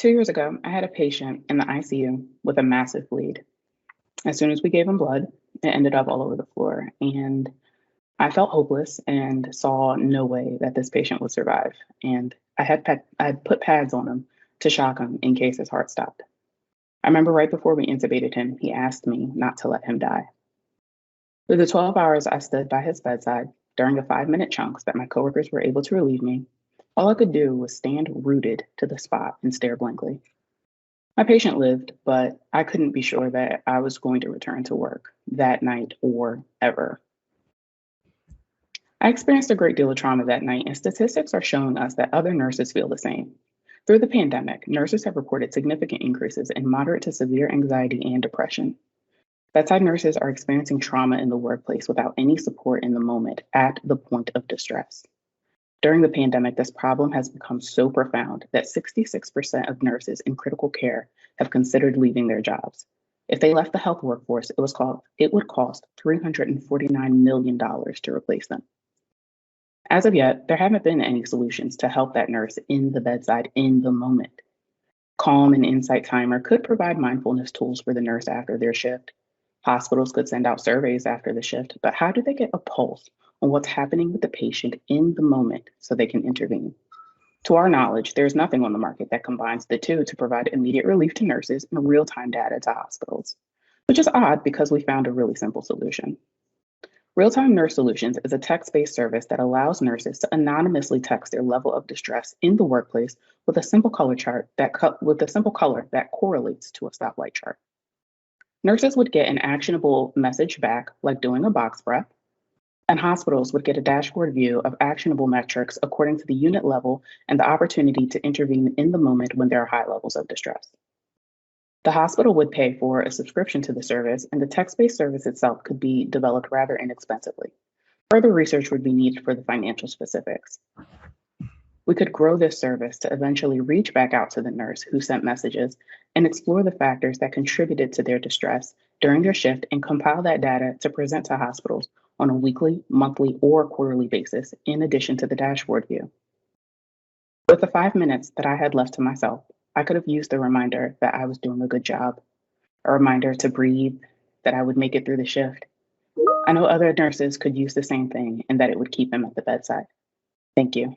2 years ago, I had a patient in the ICU with a massive bleed. As soon as we gave him blood, it ended up all over the floor. And I felt hopeless and saw no way that this patient would survive. And I had put pads on him to shock him in case his heart stopped. I remember right before we intubated him, he asked me not to let him die. For the 12 hours I stood by his bedside during the 5-minute chunks that my coworkers were able to relieve me, all I could do was stand rooted to the spot and stare blankly. My patient lived, but I couldn't be sure that I was going to return to work that night or ever. I experienced a great deal of trauma that night, and statistics are showing us that other nurses feel the same. Through the pandemic, nurses have reported significant increases in moderate to severe anxiety and depression. Bedside nurses are experiencing trauma in the workplace without any support in the moment at the point of distress. During the pandemic, this problem has become so profound that 66% of nurses in critical care have considered leaving their jobs. If they left the health workforce, it would cost $349 million to replace them. As of yet, there haven't been any solutions to help that nurse in the bedside in the moment. Calm and Insight Timer could provide mindfulness tools for the nurse after their shift. Hospitals could send out surveys after the shift, but how do they get a pulse on what's happening with the patient in the moment so they can intervene? To our knowledge, there's nothing on the market that combines the two to provide immediate relief to nurses and real-time data to hospitals, which is odd because we found a really simple solution. Real-Time Nurse Solutions is a text-based service that allows nurses to anonymously text their level of distress in the workplace with a simple color that correlates to a stoplight chart. Nurses would get an actionable message back, like doing a box breath, and hospitals would get a dashboard view of actionable metrics according to the unit level and the opportunity to intervene in the moment when there are high levels of distress. The hospital would pay for a subscription to the service, and the text-based service itself could be developed rather inexpensively. Further research would be needed for the financial specifics. We could grow this service to eventually reach back out to the nurse who sent messages and explore the factors that contributed to their distress during their shift and compile that data to present to hospitals on a weekly, monthly, or quarterly basis, in addition to the dashboard view. With the 5 minutes that I had left to myself, I could have used a reminder that I was doing a good job, a reminder to breathe, that I would make it through the shift. I know other nurses could use the same thing and that it would keep them at the bedside. Thank you.